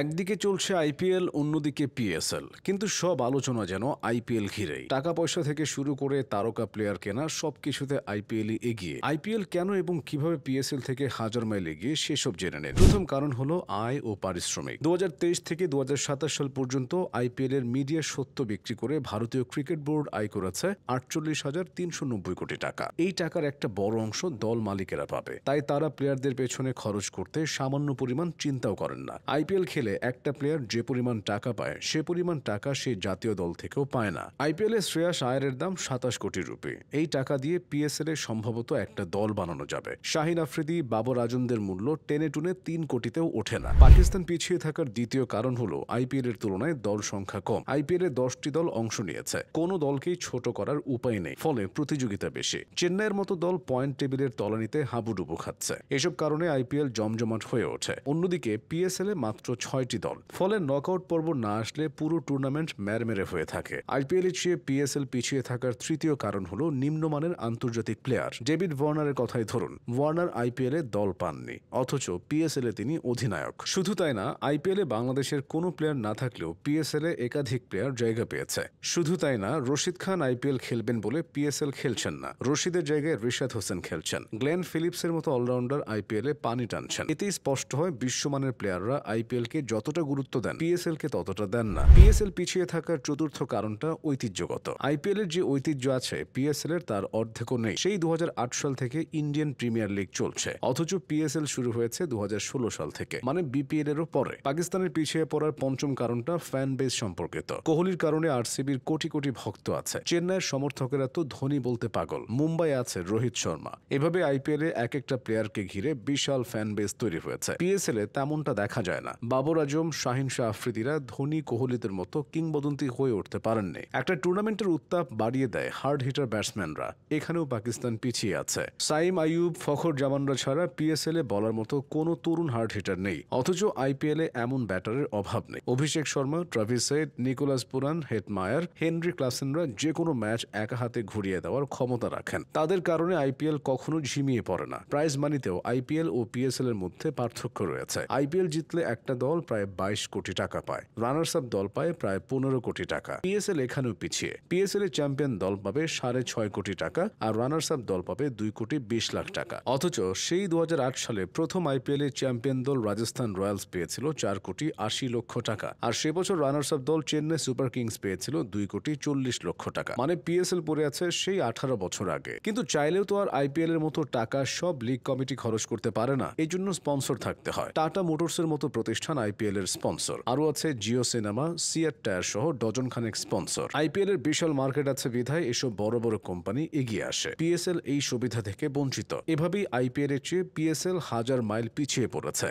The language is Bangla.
একদিকে চলছে আইপিএল, অন্যদিকে পিএসএল, কিন্তু সব আলোচনা যেন আইপিএল ঘিরেই। টাকা পয়সা থেকে শুরু করে তারকা প্লেয়ার কেনা সবকিছুতে আইপিএলই এগিয়ে। আইপিএল কেন এবং কিভাবে পিএসএল থেকে হাজার মাইল এগিয়ে সেসব জেনে নেন। প্রথম কারণ হলো আয় ও পারিশ্রমিক। 2023 থেকে 2027 সাল পর্যন্ত আইপিএল এর মিডিয়া সত্ত্ব বিক্রি করে ভারতীয় ক্রিকেট বোর্ড আয় করেছে 48,390 কোটি টাকা। এই টাকার একটা বড় অংশ দল মালিকেরা পাবে, তাই তারা প্লেয়ারদের পেছনে খরচ করতে সামান্য পরিমাণ চিন্তাও করেন না। আইপিএল খেলে একটা প্লেয়ার যে পরিমাণ টাকা পায় সে পরিমাণ টাকা সে জাতীয় দল থেকেও পায় না। আইপিএল এ শ্রেয়াস আয়ারের দাম 27 কোটি রুপি। এই টাকা দিয়ে পিএসএল এ সম্ভবত একটা দল বানানো যাবে। শাহিন আফ্রিদি, বাবর আজমদের মূল্য টেনে টুনে 3 কোটিতেও ওঠে না। পাকিস্তান পিছিয়ে থাকার দ্বিতীয় কারণ হলো আইপিএল এর তুলনায় দল সংখ্যা কম। আইপিএল এ 10টি দল অংশ নিয়েছে, কোনো দলকেই ছোট করার উপায় নেই, ফলে প্রতিযোগিতা বেশি। চেন্নাইয়ের মতো দল পয়েন্ট টেবিলের তলানিতে হাবুডুবু খাচ্ছে। এসব কারণে আইপিএল জমজমাট হয়ে ওঠে। অন্যদিকে পিএসএল এ মাত্র 6টি দল, ফলে নকআউট পর্ব না আসলে পুরো টুর্নামেন্ট ম্যারমেরে হয়ে থাকে। আইপিএল এর চেয়ে পিএসএল পিছিয়ে থাকার তৃতীয় কারণ হলো নিম্নমানের আন্তর্জাতিক প্লেয়ার। ডেভিড ওয়ার্নারের কথাই ধরুন, ওয়ার্নার আইপিএল এ দল পাননি, অথচ পিএসএল এ তিনি অধিনায়ক। শুধু তাই না, আইপিএল এ বাংলাদেশের কোনো প্লেয়ার না থাকলেও পিএসএল এ একাধিক প্লেয়ার জায়গা পেয়েছে। শুধু তাই না, রশিদ খান আইপিএল খেলবেন বলে পিএসএল খেলছেন না, রশিদের জায়গায় রিশাদ হোসেন খেলছেন। গ্লেন ফিলিপসের মতো অলরাউন্ডার আইপিএল এ পানি টানছেন। এতেই স্পষ্ট হয় বিশ্বমানের প্লেয়াররা আইপিএল কে যতটা গুরুত্ব দেন, পিএসএল কে ততটা দেন না। পিএসএল পিছিয়ে থাকার চতুর্থ কারণটা ঐতিহ্যগত। আইপিএল এর যে ঐতিহ্য আছে পিএসএল এর তার অর্ধেকও নেই। সেই 2008 সাল থেকে ইন্ডিয়ান প্রিমিয়ার লিগ চলছে, অথচ পিএসএল শুরু হয়েছে 2016 সাল থেকে, মানে বিপিএল এরও পরে। পাকিস্তানের পিছিয়ে পড়ার পঞ্চম কারণটা ফ্যান বেস সম্পর্কিত। কোহলির কারণে আরসিবির কোটি কোটি ভক্ত আছে। চেন্নাইয়ের সমর্থকেরা তো ধোনি বলতে পাগল। মুম্বাই আছে রোহিত শর্মা। এভাবে আইপিএল এ এক একটা প্লেয়ারকে ঘিরে বিশাল ফ্যান বেস তৈরি হয়েছে। পিএসএল এ তেমনটা দেখা যায় না। বাবর আজম, শাহিন শাহ আফ্রিদিরা ধোনি, কোহলিদের মতো কিংবদন্তি হয়ে উঠতে পারেননি। একটা টুর্নামেন্টের উত্তাপ বাড়িয়ে দেয় হার্ড হিটার ব্যাটসম্যানরা। এখানেও পাকিস্তান পিছিয়ে আছে। সাইম আইয়ুব, ফখর জামানরা ছাড়া পিএসএল এ বলার মতো কোনো তরুণ হার্ড হিটার নেই, অথচ আইপিএল এ এমন ব্যাটারের অভাব নেই। Abhishek Sharma, Travis Head, Nicholas Pooran, Hetmyer, Henry ক্লাসেনরা যে কোনো ম্যাচ একা হাতে ঘুরিয়ে দেওয়ার ক্ষমতা রাখেন। তাদের কারণে আইপিএল কখনো ঝিমিয়ে পড়ে না। প্রাইজ মানিতেও আইপিএল ও পিএসএল এর মধ্যে পার্থক্য রয়েছে। আইপিএল জিতলে একটা দল প্রায় 22 কোটি টাকা পায়, রানার্স আপ দল পায় প্রায় 15 কোটি টাকা। পিএসএল এখানেও পিছিয়ে। পিএসএল এ চ্যাম্পিয়ন দল পাবে 6.5 কোটি টাকা আর রানার্স আপ দল পাবে 2 কোটি 20 লাখ টাকা। অথচ সেই 2008 সালে প্রথম আইপিএল এ চ্যাম্পিয়ন দল রাজস্থান রয়্যালস পেয়েছিল 4 কোটি 80 লক্ষ টাকা, আর সে বছর রানার্স আপ দল চেন্নাই সুপার কিংস পেয়েছিল 2 কোটি 40 লক্ষ টাকা। মানে পিএসএল পড়ে আছে সেই 18 বছর আগে। কিন্তু চাইলেও তো আর আইপিএল এর মতো টাকা সব লিগ কমিটি খরচ করতে পারে না। এই জন্য স্পন্সর থাকতে হয়। টাটা মোটরসের মতো প্রতিষ্ঠান আইপিএল এর স্পন্সর। আরও আছে জিও সিনেমা, সিয়াট টায়ার সহ ডজন খানেক স্পন্সর। আইপিএল এর বিশাল মার্কেট আছে বিধায় এসব বড় বড় কোম্পানি এগিয়ে আসে। পিএসএল এই সুবিধা থেকে বঞ্চিত। এভাবেই আইপিএল এর চেয়ে পিএসএল হাজার মাইল পিছিয়ে পড়েছে।